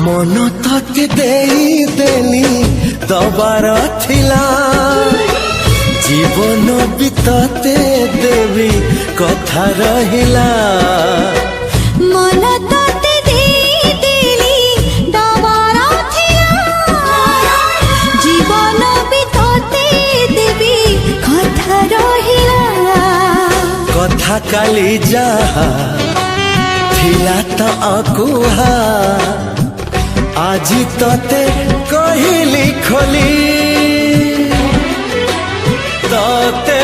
मन तते देली दबार थिला जीवन भी तते देवी कथा रहिला मन तते देली दबार थिला जीवन भी तते देवी कथा रहिला कथा काली जहा थिला त अकुहा आज तते कहली खोली तते